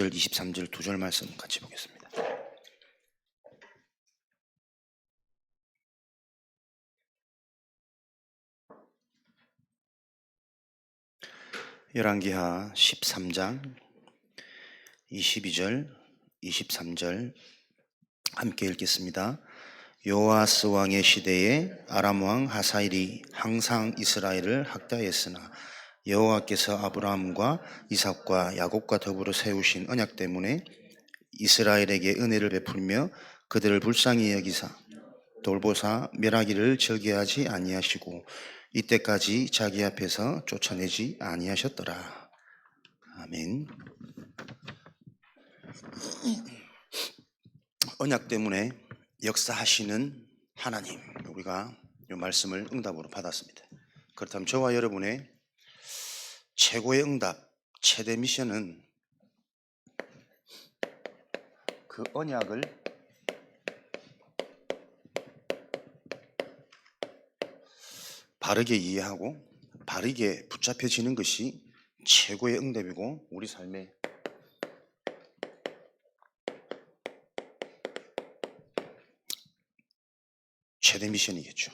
23절 두 절 말씀 같이 보겠습니다. 열왕기하 13장 22절 23절 함께 읽겠습니다. 요아스 왕의 시대에 아람 왕 하사일이 항상 이스라엘을 학대하였으나 여호와께서 아브라함과 이삭과 야곱과 더불어 세우신 언약 때문에 이스라엘에게 은혜를 베풀며 그들을 불쌍히 여기사 돌보사 멸하기를 절개하지 아니하시고 이때까지 자기 앞에서 쫓아내지 아니하셨더라. 아멘. 언약 때문에 역사하시는 하나님, 우리가 이 말씀을 응답으로 받았습니다. 그렇다면 저와 여러분의 최고의 응답, 최대 미션은 그 언약을 바르게 이해하고 바르게 붙잡혀지는 것이 최고의 응답이고 우리 삶의 최대 미션이겠죠.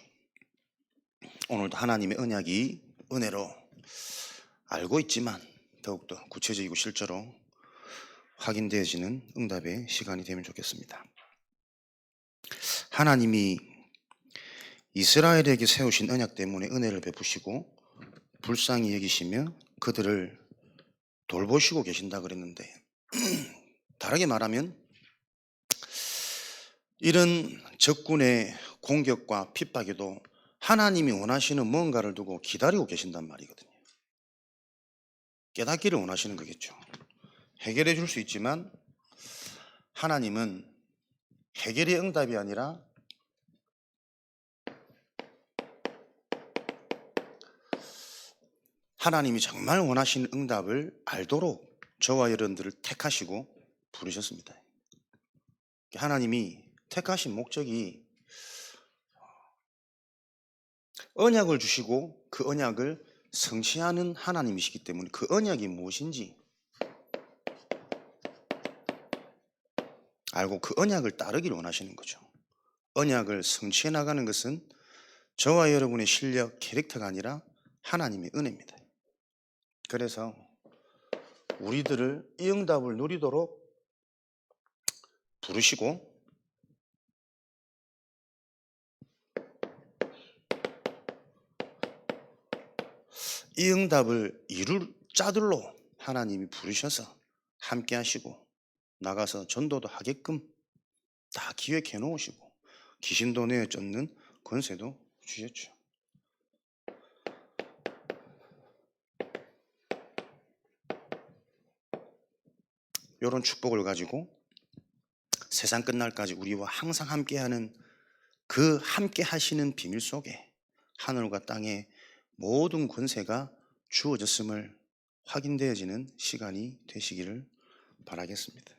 오늘도 하나님의 언약이 은혜로 알고 있지만 더욱더 구체적이고 실제로 확인되어지는 응답의 시간이 되면 좋겠습니다. 하나님이 이스라엘에게 세우신 언약 때문에 은혜를 베푸시고 불쌍히 여기시며 그들을 돌보시고 계신다 그랬는데 다르게 말하면 이런 적군의 공격과 핍박에도 하나님이 원하시는 뭔가를 두고 기다리고 계신단 말이거든요. 깨닫기를 원하시는 거겠죠. 해결해 줄 수 있지만 하나님은 해결의 응답이 아니라 하나님이 정말 원하시는 응답을 알도록 저와 여러분들을 택하시고 부르셨습니다. 하나님이 택하신 목적이 언약을 주시고 그 언약을 성취하는 하나님이시기 때문에 그 언약이 무엇인지 알고 그 언약을 따르기를 원하시는 거죠. 언약을 성취해 나가는 것은 저와 여러분의 실력, 캐릭터가 아니라 하나님의 은혜입니다. 그래서 우리들을 이 응답을 누리도록 부르시고 이 응답을 이룰 자들로 하나님이 부르셔서 함께 하시고 나가서 전도도 하게끔 다 기획해 놓으시고 귀신도 내어 쫓는 권세도 주셨죠. 이런 축복을 가지고 세상 끝날까지 우리와 항상 함께하는 그 함께 하시는 비밀 속에 하늘과 땅의 모든 권세가 주어졌음을 확인되어지는 시간이 되시기를 바라겠습니다.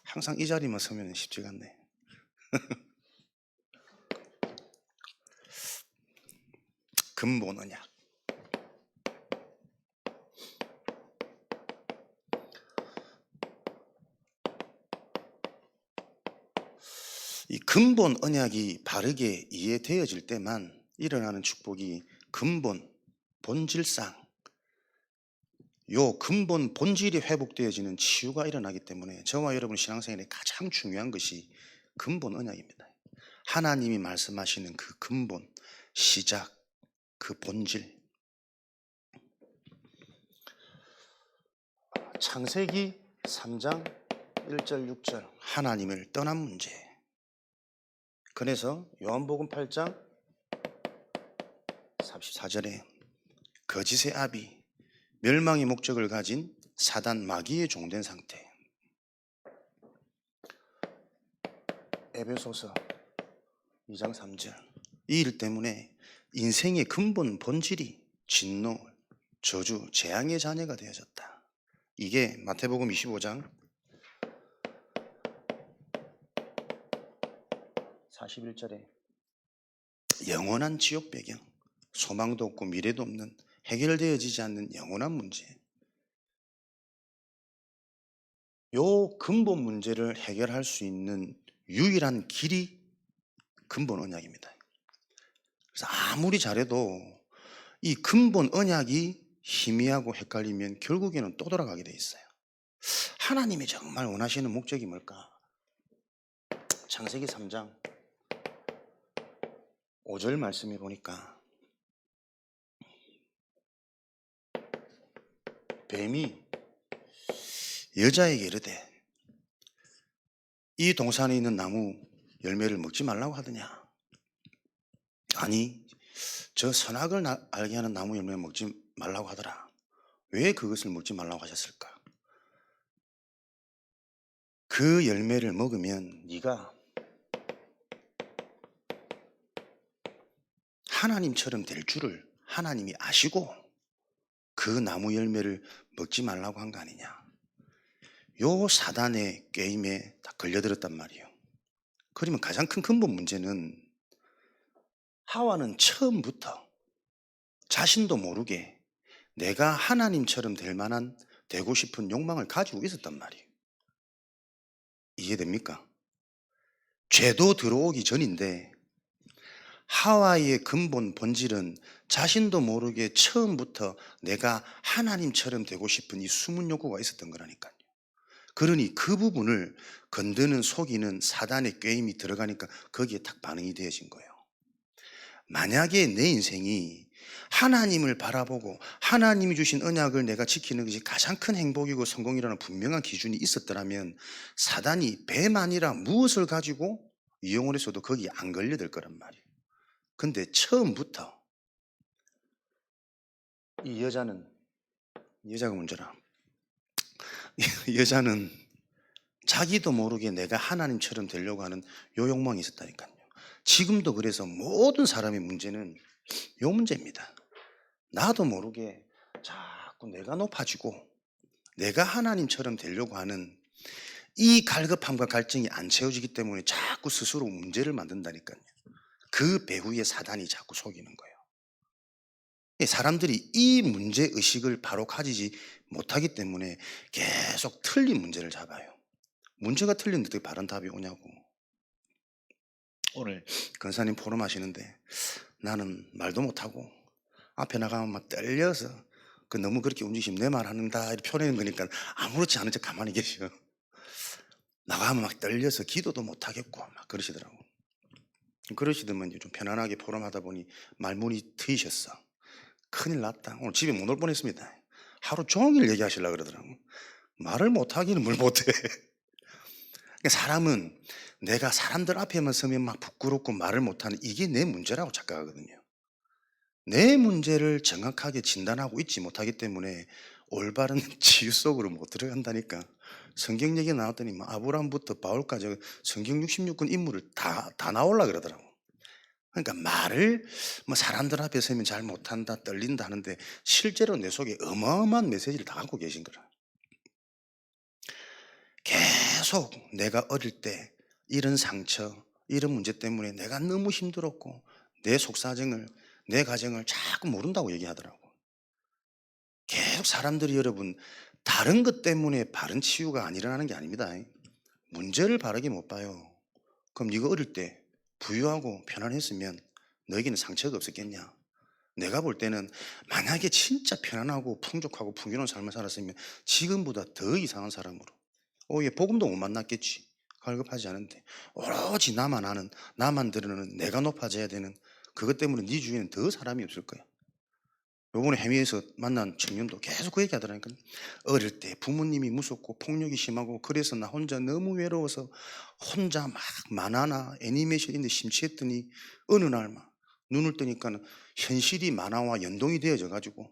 항상 이 자리만 서면 쉽지가 않네. 근본 언약. 이 근본 언약이 바르게 이해되어질 때만 일어나는 축복이 근본, 본질상 요 근본 본질이 회복되어지는 치유가 일어나기 때문에 저와 여러분 신앙생활에 가장 중요한 것이 근본 언약입니다. 하나님이 말씀하시는 그 근본, 시작, 그 본질. 창세기 3장 1절 6절 하나님을 떠난 문제. 그래서 요한복음 8장 34절에 거짓의 아비, 멸망의 목적을 가진 사단 마귀의 종된 상태. 에베소서 2장 3절 이 일 때문에 인생의 근본 본질이 진노, 저주, 재앙의 자녀가 되어졌다. 이게 마태복음 25장 41절에 영원한 지옥 배경, 소망도 없고 미래도 없는 해결되어지지 않는 영원한 문제. 요 근본 문제를 해결할 수 있는 유일한 길이 근본 언약입니다. 그래서 아무리 잘해도 이 근본 언약이 희미하고 헷갈리면 결국에는 또 돌아가게 돼 있어요. 하나님이 정말 원하시는 목적이 뭘까? 창세기 3장 5절 말씀해 보니까 뱀이 여자에게 이르되 이 동산에 있는 나무 열매를 먹지 말라고 하더냐? 아니, 저 선악을 알게 하는 나무 열매 먹지 말라고 하더라. 왜 그것을 먹지 말라고 하셨을까? 그 열매를 먹으면 네가 하나님처럼 될 줄을 하나님이 아시고 그 나무 열매를 먹지 말라고 한 거 아니냐. 요 사단의 게임에 다 걸려들었단 말이에요. 그러면 가장 큰 근본 문제는 하와는 처음부터 자신도 모르게 내가 하나님처럼 될 만한 되고 싶은 욕망을 가지고 있었단 말이에요. 이해됩니까? 죄도 들어오기 전인데 하와의 근본 본질은 자신도 모르게 처음부터 내가 하나님처럼 되고 싶은 이 숨은 욕구가 있었던 거라니까요. 그러니 그 부분을 건드는 속이는 사단의 꾀임이 들어가니까 거기에 딱 반응이 되어진 거예요. 만약에 내 인생이 하나님을 바라보고 하나님이 주신 언약을 내가 지키는 것이 가장 큰 행복이고 성공이라는 분명한 기준이 있었더라면 사단이 뱀 아니라 무엇을 가지고 이용을 했어도 거기에 안 걸려들 거란 말이에요. 근데 처음부터 이 여자가 문제라. 여자는 자기도 모르게 내가 하나님처럼 되려고 하는 요 욕망이 있었다니까요. 지금도 그래서 모든 사람의 문제는 요 문제입니다. 나도 모르게 자꾸 내가 높아지고 내가 하나님처럼 되려고 하는 이 갈급함과 갈증이 안 채워지기 때문에 자꾸 스스로 문제를 만든다니까요. 그 배후에 사단이 자꾸 속이는 거예요. 사람들이 이 문제의식을 바로 가지지 못하기 때문에 계속 틀린 문제를 잡아요. 문제가 틀린데 어떻게 바른 답이 오냐고. 오늘 권사님 포럼 하시는데 나는 말도 못하고 앞에 나가면 막 떨려서 그 너무 그렇게 움직이시면 내 말 하는다 이렇게 표현하는 거니까 아무렇지 않은 척 가만히 계셔. 나가면 막 떨려서 기도도 못하겠고 막 그러시더라고. 그러시더만 좀 편안하게 포럼하다 보니 말문이 트이셨어. 큰일 났다. 오늘 집에 못 올 뻔했습니다. 하루 종일 얘기하시려고 그러더라고. 말을 못하기는 뭘 못해. 사람은 내가 사람들 앞에만 서면 막 부끄럽고 말을 못하는 이게 내 문제라고 착각하거든요. 내 문제를 정확하게 진단하고 있지 못하기 때문에 올바른 치유 속으로 못 들어간다니까. 성경 얘기 나왔더니 뭐 아브라함부터 바울까지 성경 66권 인물을 다 나오려 그러더라고. 그러니까 말을 뭐 사람들 앞에 서면 잘 못한다 떨린다 하는데 실제로 내 속에 어마어마한 메시지를 다 갖고 계신 거라. 계속 내가 어릴 때 이런 상처 이런 문제 때문에 내가 너무 힘들었고 내 속사정을 내 가정을 자꾸 모른다고 얘기하더라고. 계속 사람들이 여러분 다른 것 때문에 바른 치유가 안 일어나는 게 아닙니다. 문제를 바르게 못 봐요. 그럼 네가 어릴 때 부유하고 편안했으면 너에게는 상처가 없었겠냐? 내가 볼 때는 만약에 진짜 편안하고 풍족하고 풍요로운 삶을 살았으면 지금보다 더 이상한 사람으로 얘 복음도 못 만났겠지. 갈급하지 않은데 오로지 나만 아는 나만 들으는 내가 높아져야 되는 그것 때문에 네 주위에는 더 사람이 없을 거야. 요번에 해외에서 만난 청년도 계속 그 얘기 하더라니까. 어릴 때 부모님이 무섭고 폭력이 심하고 그래서 나 혼자 너무 외로워서 혼자 막 만화나 애니메이션인데 심취했더니 어느 날 막 눈을 뜨니까 현실이 만화와 연동이 되어져 가지고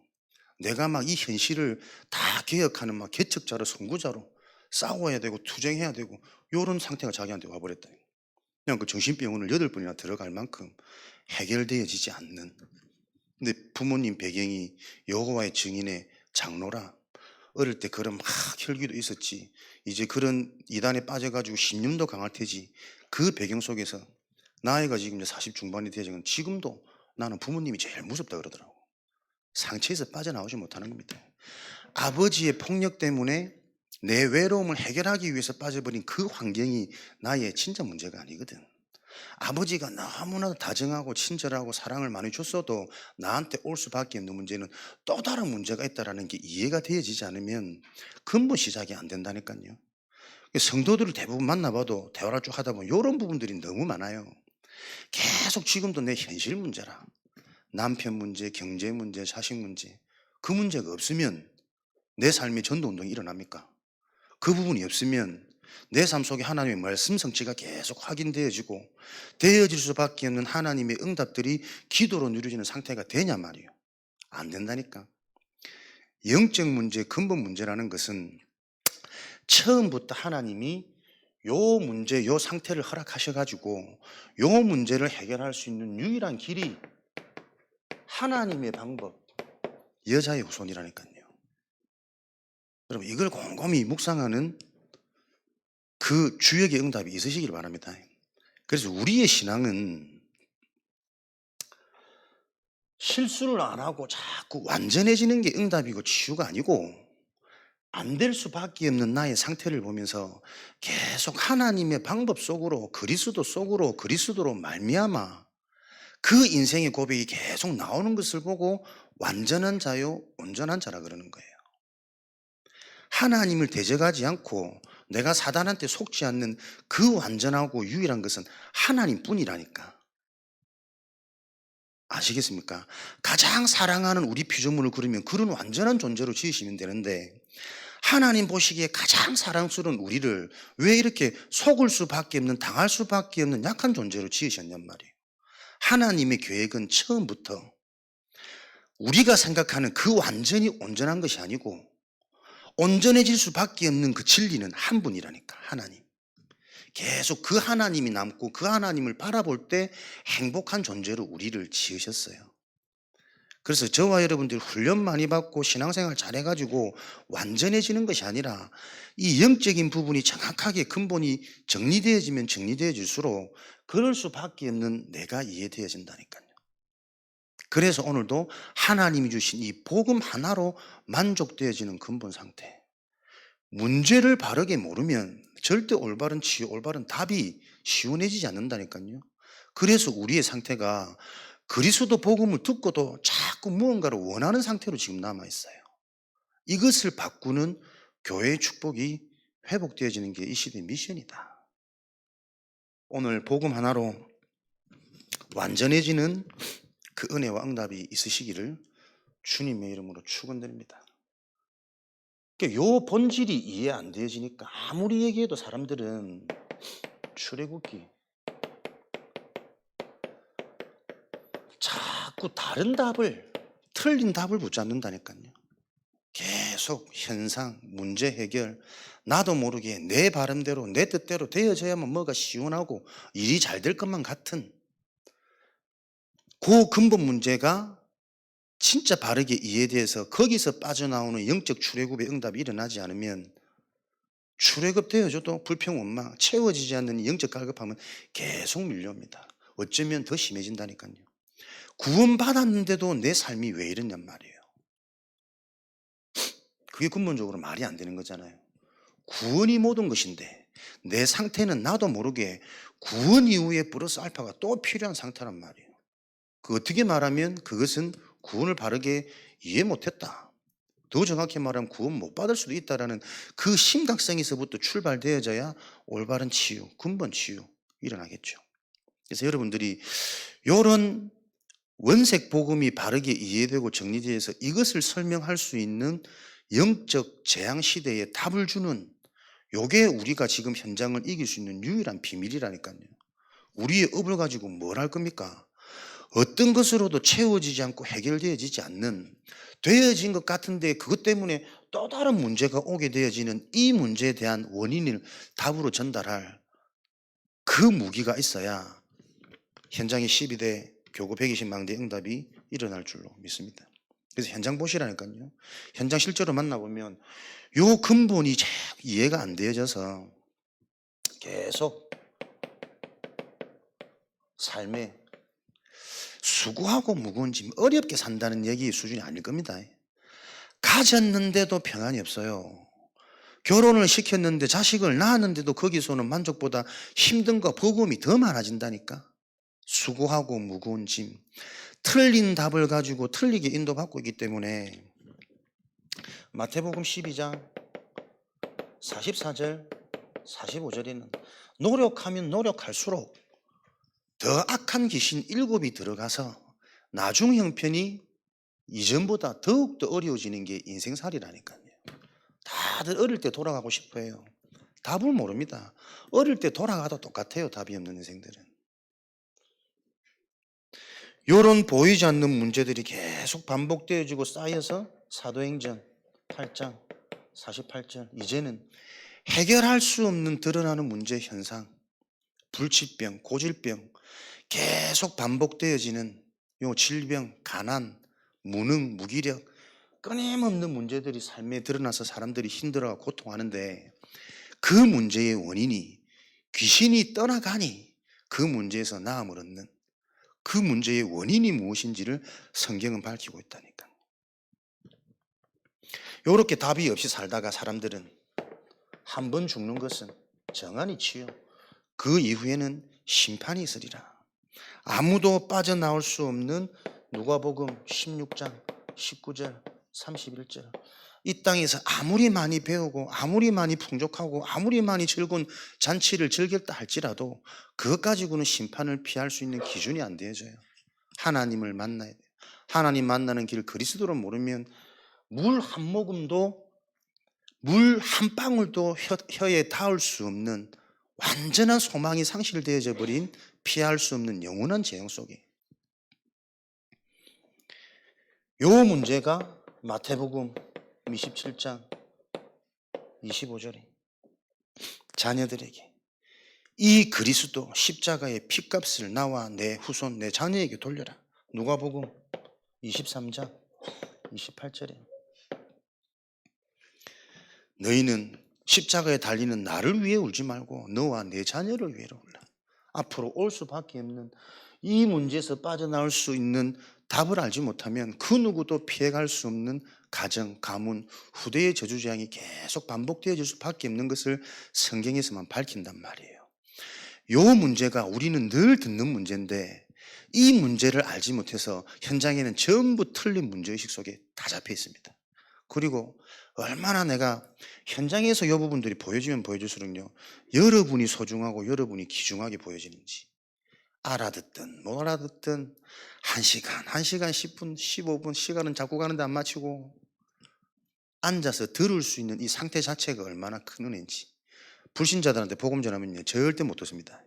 내가 막 이 현실을 다 개혁하는 막 개척자로 선구자로 싸워야 되고 투쟁해야 되고 요런 상태가 자기한테 와버렸다. 그냥 그 정신병원을 8번이나 들어갈 만큼 해결되어지지 않는. 근데 부모님 배경이 여호와의 증인의 장로라 어릴 때 그런 막 혈기도 있었지. 이제 그런 이단에 빠져가지고 신념도 강할 테지. 그 배경 속에서 나이가 지금 이제 40 중반이 되지만 지금도 나는 부모님이 제일 무섭다 그러더라고. 상처에서 빠져나오지 못하는 겁니다. 아버지의 폭력 때문에 내 외로움을 해결하기 위해서 빠져버린 그 환경이 나의 진짜 문제가 아니거든. 아버지가 너무나도 다정하고 친절하고 사랑을 많이 줬어도 나한테 올 수밖에 없는 문제는 또 다른 문제가 있다는 게 이해가 되어지지 않으면 근본 시작이 안 된다니까요. 성도들을 대부분 만나봐도 대화를 쭉 하다 보면 이런 부분들이 너무 많아요. 계속 지금도 내 현실 문제라. 남편 문제, 경제 문제, 자식 문제. 그 문제가 없으면 내 삶에 전도운동이 일어납니까? 그 부분이 없으면 내 삶 속에 하나님의 말씀 성취가 계속 확인되어지고 되어질 수밖에 없는 하나님의 응답들이 기도로 누려지는 상태가 되냐 말이에요. 안 된다니까. 영적 문제, 근본 문제라는 것은 처음부터 하나님이 요 문제, 요 상태를 허락하셔가지고 요 문제를 해결할 수 있는 유일한 길이 하나님의 방법, 여자의 후손이라니까요. 여러분, 이걸 곰곰이 묵상하는 그 주역의 응답이 있으시길 바랍니다. 그래서 우리의 신앙은 실수를 안 하고 자꾸 완전해지는 게 응답이고 치유가 아니고 안 될 수밖에 없는 나의 상태를 보면서 계속 하나님의 방법 속으로 그리스도로 말미암아 그 인생의 고백이 계속 나오는 것을 보고 완전한 자요 온전한 자라 그러는 거예요. 하나님을 대적하지 않고 내가 사단한테 속지 않는 그 완전하고 유일한 것은 하나님뿐이라니까. 아시겠습니까? 가장 사랑하는 우리 피조물을 그리면 그런 완전한 존재로 지으시면 되는데 하나님 보시기에 가장 사랑스러운 우리를 왜 이렇게 속을 수밖에 없는, 당할 수밖에 없는 약한 존재로 지으셨냔 말이에요. 하나님의 계획은 처음부터 우리가 생각하는 그 완전히 온전한 것이 아니고 온전해질 수밖에 없는 그 진리는 한 분이라니까, 하나님. 계속 그 하나님이 남고 그 하나님을 바라볼 때 행복한 존재로 우리를 지으셨어요. 그래서 저와 여러분들이 훈련 많이 받고 신앙생활 잘해가지고 완전해지는 것이 아니라 이 영적인 부분이 정확하게 근본이 정리되어지면 정리되어질수록 그럴 수밖에 없는 내가 이해되어진다니까요. 그래서 오늘도 하나님이 주신 이 복음 하나로 만족되어지는 근본 상태. 문제를 바르게 모르면 절대 올바른 치유, 올바른 답이 시원해지지 않는다니까요. 그래서 우리의 상태가 그리스도 복음을 듣고도 자꾸 무언가를 원하는 상태로 지금 남아있어요. 이것을 바꾸는 교회의 축복이 회복되어지는 게 이 시대의 미션이다. 오늘 복음 하나로 완전해지는 그 은혜와 응답이 있으시기를 주님의 이름으로 축원드립니다. 요 본질이 이해 안 되어지니까 아무리 얘기해도 사람들은 출애굽기 자꾸 다른 답을, 틀린 답을 붙잡는다니까요. 계속 현상, 문제 해결, 나도 모르게 내 바람대로 내 뜻대로 되어져야만 뭐가 시원하고 일이 잘 될 것만 같은 그 근본 문제가 진짜 바르게 이해돼서 거기서 빠져나오는 영적 출애굽의 응답이 일어나지 않으면 출애굽 되어져도 불평 원망, 채워지지 않는 영적 갈급함은 계속 밀려옵니다. 어쩌면 더 심해진다니까요. 구원받았는데도 내 삶이 왜 이랬냔 말이에요. 그게 근본적으로 말이 안 되는 거잖아요. 구원이 모든 것인데 내 상태는 나도 모르게 구원 이후에 플러스 알파가 또 필요한 상태란 말이에요. 그 어떻게 말하면 그것은 구원을 바르게 이해 못했다. 더 정확히 말하면 구원 못 받을 수도 있다라는 그 심각성에서부터 출발되어져야 올바른 치유, 근본 치유 일어나겠죠. 그래서 여러분들이 이런 원색 복음이 바르게 이해되고 정리되어서 이것을 설명할 수 있는 영적 재앙 시대에 답을 주는 요게 우리가 지금 현장을 이길 수 있는 유일한 비밀이라니까요. 우리의 업을 가지고 뭘 할 겁니까? 어떤 것으로도 채워지지 않고 해결되어지지 않는, 되어진 것 같은데 그것 때문에 또 다른 문제가 오게 되어지는 이 문제에 대한 원인을 답으로 전달할 그 무기가 있어야 현장의 12대 교구 120망대 응답이 일어날 줄로 믿습니다. 그래서 현장 보시라니까요. 현장 실제로 만나보면 요 근본이 잘 이해가 안 되어져서 계속 삶에 수고하고 무거운 짐, 어렵게 산다는 얘기 수준이 아닐 겁니다. 가졌는데도 평안이 없어요. 결혼을 시켰는데 자식을 낳았는데도 거기서는 만족보다 힘든과 버거움이 더 많아진다니까. 수고하고 무거운 짐, 틀린 답을 가지고 틀리게 인도받고 있기 때문에 마태복음 12장 44절 45절에는 노력하면 노력할수록 더 악한 귀신 7이 들어가서 나중 형편이 이전보다 더욱더 어려워지는 게 인생살이라니까요. 다들 어릴 때 돌아가고 싶어 해요. 답을 모릅니다. 어릴 때 돌아가도 똑같아요. 답이 없는 인생들은. 이런 보이지 않는 문제들이 계속 반복되어지고 쌓여서 사도행전 8장 48절 이제는 해결할 수 없는 드러나는 문제 현상, 불치병, 고질병, 계속 반복되어지는 요 질병, 가난, 무능, 무기력, 끊임없는 문제들이 삶에 드러나서 사람들이 힘들어 고통하는데 그 문제의 원인이 귀신이 떠나가니 그 문제에서 나음을 얻는 그 문제의 원인이 무엇인지를 성경은 밝히고 있다니까. 이렇게 답이 없이 살다가 사람들은 한 번 죽는 것은 정한 이치요. 그 이후에는 심판이 있으리라. 아무도 빠져나올 수 없는 누가복음 16장 19절 31절. 이 땅에서 아무리 많이 배우고 아무리 많이 풍족하고 아무리 많이 즐거운 잔치를 즐겼다 할지라도 그것 가지고는 심판을 피할 수 있는 기준이 안 되어져요. 하나님을 만나야 돼요. 하나님 만나는 길 그리스도를 모르면 물 한 모금도 물 한 방울도 혀에 닿을 수 없는 완전한 소망이 상실되어져 버린 피할 수 없는 영원한 재앙 속에 요 문제가 마태복음 27장 25절에 자녀들에게 이 그리스도 십자가의 피값을 나와 내 후손 내 자녀에게 돌려라. 누가복음 23장 28절에 너희는 십자가에 달리는 나를 위해 울지 말고 너와 내 자녀를 위해 울라. 앞으로 올 수밖에 없는 이 문제에서 빠져나올 수 있는 답을 알지 못하면 그 누구도 피해갈 수 없는 가정, 가문, 후대의 저주재앙이 계속 반복되어질 수밖에 없는 것을 성경에서만 밝힌단 말이에요. 이 문제가 우리는 늘 듣는 문제인데 이 문제를 알지 못해서 현장에는 전부 틀린 문제의식 속에 다 잡혀 있습니다. 그리고 얼마나 내가 현장에서 이 부분들이 보여지면 보여질수록요, 여러분이 소중하고 여러분이 귀중하게 보여지는지 알아듣든 못 알아듣든 1시간, 1시간 10분, 15분 시간은 자꾸 가는데 안 맞추고 앉아서 들을 수 있는 이 상태 자체가 얼마나 큰 은혜인지. 불신자들한테 복음 전하면요 절대 못 듣습니다.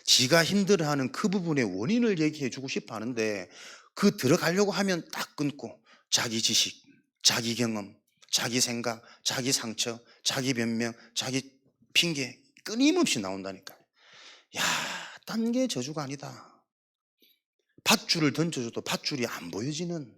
지가 힘들어하는 그 부분의 원인을 얘기해 주고 싶어 하는데 그 들어가려고 하면 딱 끊고 자기 지식, 자기 경험, 자기 생각, 자기 상처, 자기 변명, 자기 핑계 끊임없이 나온다니까요. 야, 딴 게 저주가 아니다. 밧줄을 던져줘도 밧줄이 안 보여지는,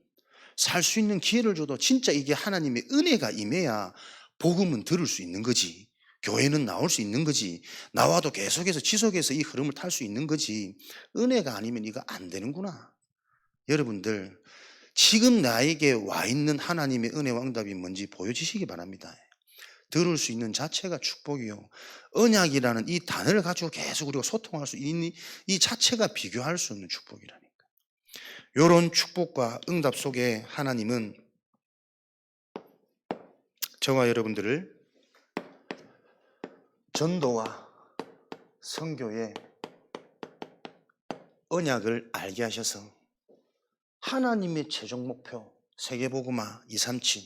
살 수 있는 기회를 줘도 진짜 이게 하나님의 은혜가 임해야 복음은 들을 수 있는 거지. 교회는 나올 수 있는 거지. 나와도 계속해서 지속해서 이 흐름을 탈 수 있는 거지. 은혜가 아니면 이거 안 되는구나. 여러분들 지금 나에게 와 있는 하나님의 은혜와 응답이 뭔지 보여주시기 바랍니다. 들을 수 있는 자체가 축복이요. 언약이라는 이 단어를 가지고 계속 우리가 소통할 수 있는 이 자체가 비교할 수 없는 축복이라니까. 이런 축복과 응답 속에 하나님은 저와 여러분들을 전도와 선교의 언약을 알게 하셔서 하나님의 최종 목표 세계복음화 237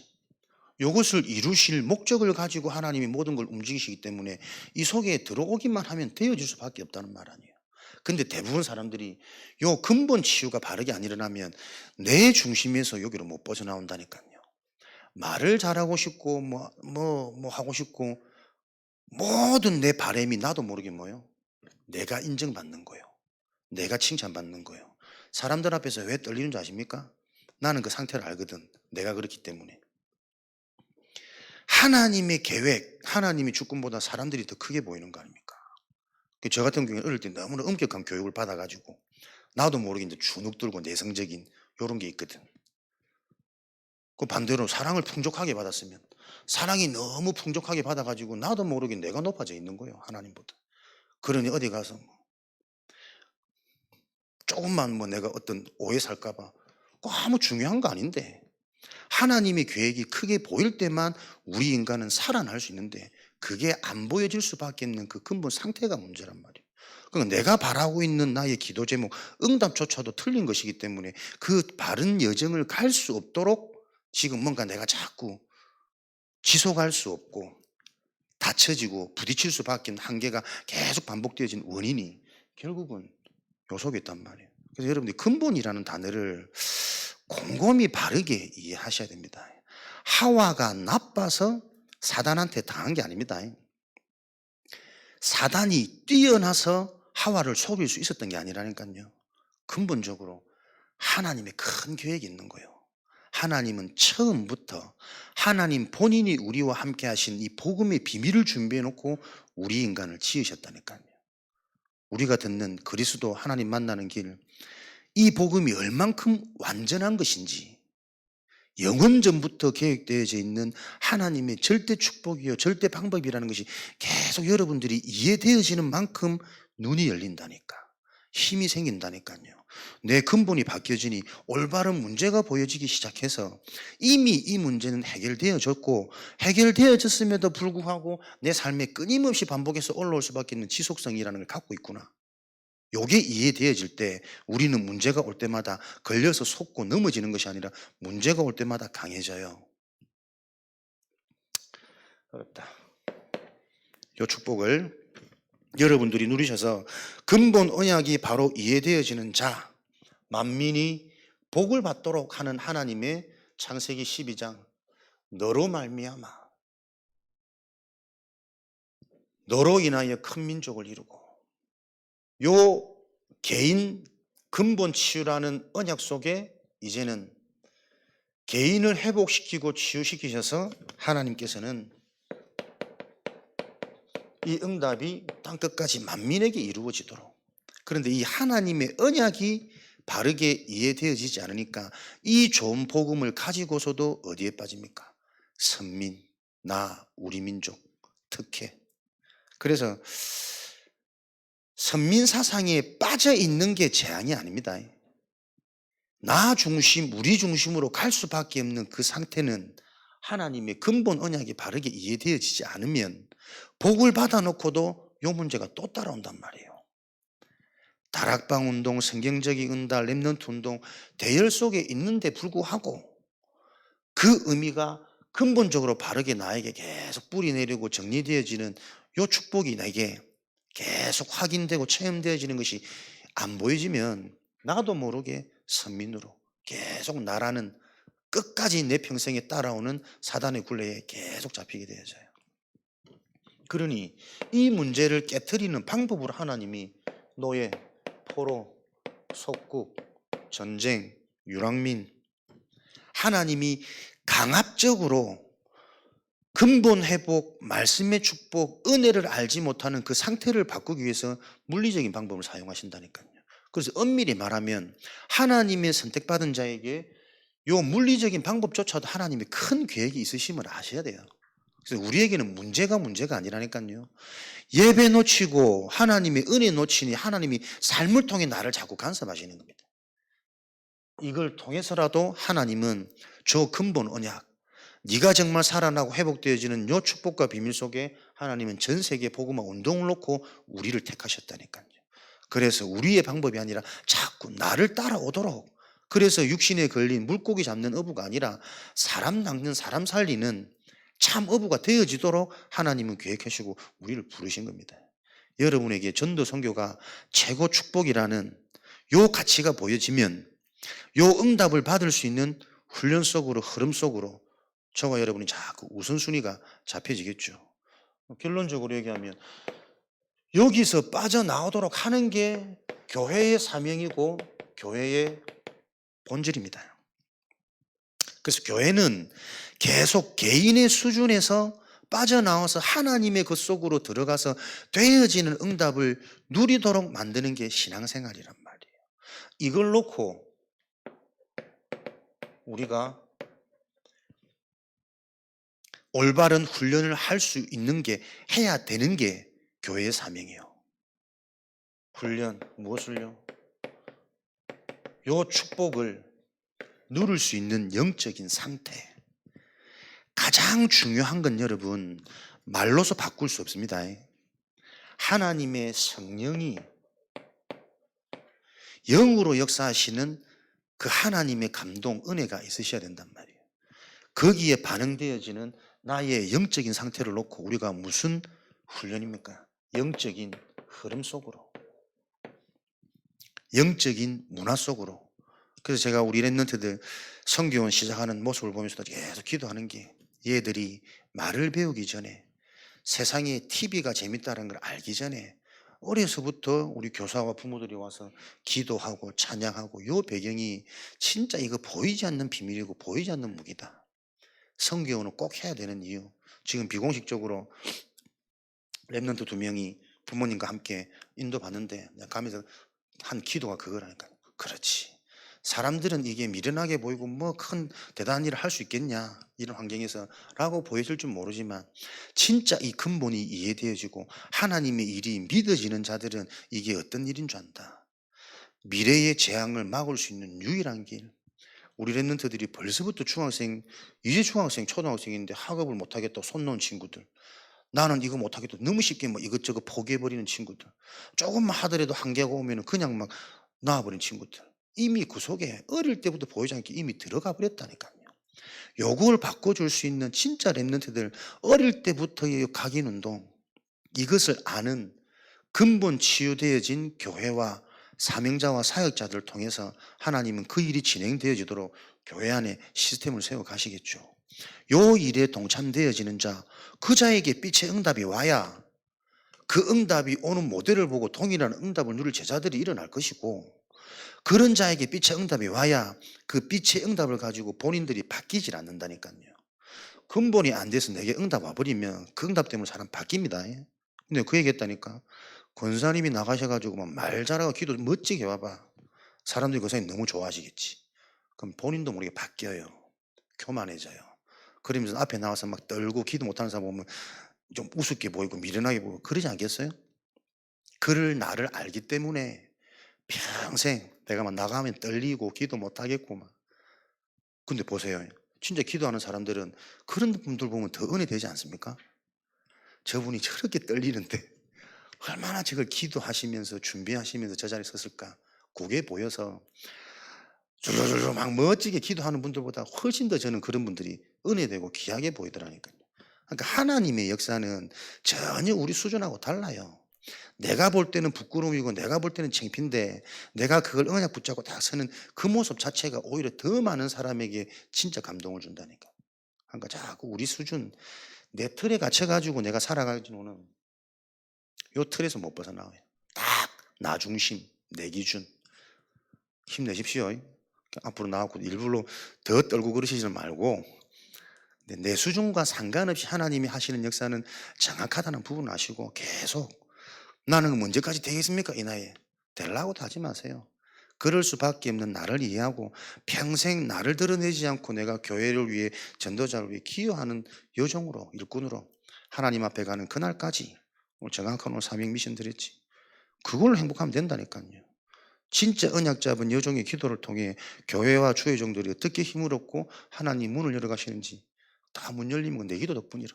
이것을 이루실 목적을 가지고 하나님이 모든 걸 움직이시기 때문에 이 속에 들어오기만 하면 되어질 수밖에 없다는 말 아니에요. 근데 대부분 사람들이 요 근본 치유가 바르게 안 일어나면 내 중심에서 여기로 못 빠져나온다니까요. 말을 잘하고 싶고 뭐 하고 싶고 모든 내 바람이 나도 모르게 뭐요? 내가 인정받는 거예요. 내가 칭찬받는 거예요. 사람들 앞에서 왜 떨리는 줄 아십니까? 나는 그 상태를 알거든. 내가 그렇기 때문에. 하나님의 계획, 하나님의 주권보다 사람들이 더 크게 보이는 거 아닙니까? 저 같은 경우에 어릴 때 너무나 엄격한 교육을 받아가지고 나도 모르게 이제 주눅 들고 내성적인 이런 게 있거든. 그 반대로 사랑을 풍족하게 받았으면 사랑이 너무 풍족하게 받아가지고 나도 모르게 내가 높아져 있는 거예요. 하나님보다. 그러니 어디 가서 뭐 조금만 뭐 내가 어떤 오해 살까봐 꼭 아무 중요한 거 아닌데 하나님의 계획이 크게 보일 때만 우리 인간은 살아날 수 있는데 그게 안 보여질 수밖에 없는 그 근본 상태가 문제란 말이에요. 그러니까 내가 바라고 있는 나의 기도 제목 응답조차도 틀린 것이기 때문에 그 바른 여정을 갈 수 없도록 지금 뭔가 내가 자꾸 지속할 수 없고 닫혀지고 부딪힐 수밖에 없는 한계가 계속 반복되어진 원인이 결국은 요 속에 있단 말이에요. 그래서 여러분들이 근본이라는 단어를 곰곰이 바르게 이해하셔야 됩니다. 하와가 나빠서 사단한테 당한 게 아닙니다. 사단이 뛰어나서 하와를 속일 수 있었던 게 아니라니까요. 근본적으로 하나님의 큰 계획이 있는 거예요. 하나님은 처음부터 하나님 본인이 우리와 함께 하신 이 복음의 비밀을 준비해 놓고 우리 인간을 지으셨다니까요. 우리가 듣는 그리스도 하나님 만나는 길, 이 복음이 얼만큼 완전한 것인지 영원 전부터 계획되어져 있는 하나님의 절대 축복이요 절대 방법이라는 것이 계속 여러분들이 이해되어지는 만큼 눈이 열린다니까, 힘이 생긴다니까요. 내 근본이 바뀌어지니 올바른 문제가 보여지기 시작해서 이미 이 문제는 해결되어졌고 해결되어졌음에도 불구하고 내 삶에 끊임없이 반복해서 올라올 수밖에 없는 지속성이라는 걸 갖고 있구나. 요게 이해되어질 때 우리는 문제가 올 때마다 걸려서 속고 넘어지는 것이 아니라 문제가 올 때마다 강해져요. 어렵다. 요 축복을 여러분들이 누리셔서 근본 언약이 바로 이해되어지는 자, 만민이 복을 받도록 하는 하나님의 창세기 12장, 너로 말미암아 너로 인하여 큰 민족을 이루고, 요 개인 근본 치유라는 언약 속에 이제는 개인을 회복시키고 치유시키셔서 하나님께서는 이 응답이 땅끝까지 만민에게 이루어지도록, 그런데 이 하나님의 언약이 바르게 이해되어지지 않으니까 이 좋은 복음을 가지고서도 어디에 빠집니까? 선민, 나, 우리 민족, 특혜. 그래서 선민 사상에 빠져 있는 게 재앙이 아닙니다. 나 중심, 우리 중심으로 갈 수밖에 없는 그 상태는 하나님의 근본 언약이 바르게 이해되어지지 않으면 복을 받아놓고도 이 문제가 또 따라온단 말이에요. 다락방 운동, 성경적인 응답, 렘넌트 운동, 대열 속에 있는데 불구하고 그 의미가 근본적으로 바르게 나에게 계속 뿌리 내리고 정리되어지는 요 축복이 내게 계속 확인되고 체험되어지는 것이 안 보여지면 나도 모르게 선민으로 계속 나라는 끝까지 내 평생에 따라오는 사단의 굴레에 계속 잡히게 되어져요. 그러니 이 문제를 깨트리는 방법으로 하나님이 노예, 포로, 속국, 전쟁, 유랑민, 하나님이 강압적으로 근본 회복, 말씀의 축복, 은혜를 알지 못하는 그 상태를 바꾸기 위해서 물리적인 방법을 사용하신다니까요. 그래서 엄밀히 말하면 하나님의 선택받은 자에게 요 물리적인 방법조차도 하나님의 큰 계획이 있으심을 아셔야 돼요. 그래서 우리에게는 문제가 아니라니까요. 예배 놓치고 하나님의 은혜 놓치니 하나님이 삶을 통해 나를 자꾸 간섭하시는 겁니다. 이걸 통해서라도 하나님은 저 근본 언약, 네가 정말 살아나고 회복되어지는 요 축복과 비밀 속에 하나님은 전 세계 복음화 운동을 놓고 우리를 택하셨다니까요. 그래서 우리의 방법이 아니라 자꾸 나를 따라오도록, 그래서 육신에 걸린 물고기 잡는 어부가 아니라 사람 낚는 사람 살리는 참 어부가 되어지도록 하나님은 계획하시고 우리를 부르신 겁니다. 여러분에게 전도 선교가 최고 축복이라는 요 가치가 보여지면 요 응답을 받을 수 있는 훈련 속으로, 흐름 속으로 저와 여러분이 자꾸 우선순위가 잡혀지겠죠. 결론적으로 얘기하면 여기서 빠져나오도록 하는 게 교회의 사명이고 교회의 본질입니다. 그래서 교회는 계속 개인의 수준에서 빠져나와서 하나님의 그 속으로 들어가서 되어지는 응답을 누리도록 만드는 게 신앙생활이란 말이에요. 이걸 놓고 우리가 올바른 훈련을 할 수 있는 게, 해야 되는 게 교회의 사명이에요. 훈련, 무엇을요? 요 축복을 누릴 수 있는 영적인 상태. 가장 중요한 건 여러분, 말로서 바꿀 수 없습니다. 하나님의 성령이 영으로 역사하시는 그 하나님의 감동, 은혜가 있으셔야 된단 말이에요. 거기에 반응되어지는 나의 영적인 상태를 놓고 우리가 무슨 훈련입니까? 영적인 흐름 속으로, 영적인 문화 속으로. 그래서 제가 우리 랩런트들 성교원 시작하는 모습을 보면서도 계속 기도하는 게, 얘들이 말을 배우기 전에, 세상에 TV가 재밌다는 걸 알기 전에 어려서부터 우리 교사와 부모들이 와서 기도하고 찬양하고, 요 배경이 진짜 이거 보이지 않는 비밀이고 보이지 않는 무기다. 성교원은 꼭 해야 되는 이유, 지금 비공식적으로 랩런트 2명이 부모님과 함께 인도 받는데 내가 가면서 한 기도가 그거라니까. 그렇지, 사람들은 이게 미련하게 보이고 뭐 큰 대단한 일을 할 수 있겠냐, 이런 환경에서 라고 보여질 줄 모르지만, 진짜 이 근본이 이해되어지고 하나님의 일이 믿어지는 자들은 이게 어떤 일인 줄 안다. 미래의 재앙을 막을 수 있는 유일한 길. 우리 랩런트들이 벌써부터 중학생, 이제 중학생, 초등학생인데 학업을 못하겠다고 손 놓은 친구들, 나는 이거 못하겠다 너무 쉽게 뭐 이것저것 포기해버리는 친구들, 조금만 하더라도 한계가 오면 그냥 막 놔버린 친구들, 이미 그 속에 어릴 때부터 보이지 않게 이미 들어가 버렸다니까요. 요걸 바꿔줄 수 있는 진짜 랩런트들, 어릴 때부터의 각인운동, 이것을 아는 근본 치유되어진 교회와 사명자와 사역자들을 통해서 하나님은 그 일이 진행되어지도록 교회 안에 시스템을 세워 가시겠죠. 요 일에 동참되어지는 자, 그 자에게 빛의 응답이 와야 그 응답이 오는 모델을 보고 동일한 응답을 누릴 제자들이 일어날 것이고, 그런 자에게 빛의 응답이 와야 그 빛의 응답을 가지고 본인들이 바뀌질 않는다니까요. 근본이 안 돼서 내게 응답 와버리면 그 응답 때문에 사람 바뀝니다. 근데 그 얘기했다니까. 권사님이 나가셔가지고 막 말 잘하고 기도 멋지게 와봐, 사람들이 그 사람이 너무 좋아하시겠지. 그럼 본인도 모르게 바뀌어요. 교만해져요. 그러면서 앞에 나와서 막 떨고 기도 못하는 사람 보면 좀 우습게 보이고 미련하게 보이고 그러지 않겠어요? 그를 나를 알기 때문에 평생 내가 막 나가면 떨리고 기도 못하겠고 막. 근데 보세요, 진짜 기도하는 사람들은 그런 분들 보면 더 은혜 되지 않습니까? 저분이 저렇게 떨리는데 얼마나 저걸 기도하시면서 준비하시면서 저 자리에 섰을까. 그게 보여서 줄줄줄 막 멋지게 기도하는 분들보다 훨씬 더 저는 그런 분들이 은혜되고 귀하게 보이더라니까요. 그러니까 하나님의 역사는 전혀 우리 수준하고 달라요. 내가 볼 때는 부끄러움이고 내가 볼 때는 창피인데, 내가 그걸 언약 붙잡고 딱 서는 그 모습 자체가 오히려 더 많은 사람에게 진짜 감동을 준다니까. 그러니까 자꾸 우리 수준, 내 틀에 갇혀가지고 내가 살아가지고는 요 틀에서 못 벗어나와요. 딱 나 중심, 내 기준. 힘내십시오. 앞으로 나왔고 일부러 더 떨고 그러시지 말고, 내 수준과 상관없이 하나님이 하시는 역사는 정확하다는 부분을 아시고 계속, 나는 언제까지 되겠습니까 이 나이에, 되려고도 하지 마세요. 그럴 수밖에 없는 나를 이해하고 평생 나를 드러내지 않고 내가 교회를 위해, 전도자를 위해 기여하는 여종으로, 일꾼으로 하나님 앞에 가는 그날까지, 오늘 정확한 오늘 사명 미션 드렸지, 그걸로 행복하면 된다니까요. 진짜 언약 잡은 여종의 기도를 통해 교회와 주의 종들이 어떻게 힘을 얻고 하나님 문을 열어가시는지, 다 문 열리면 내 기도 덕분이라.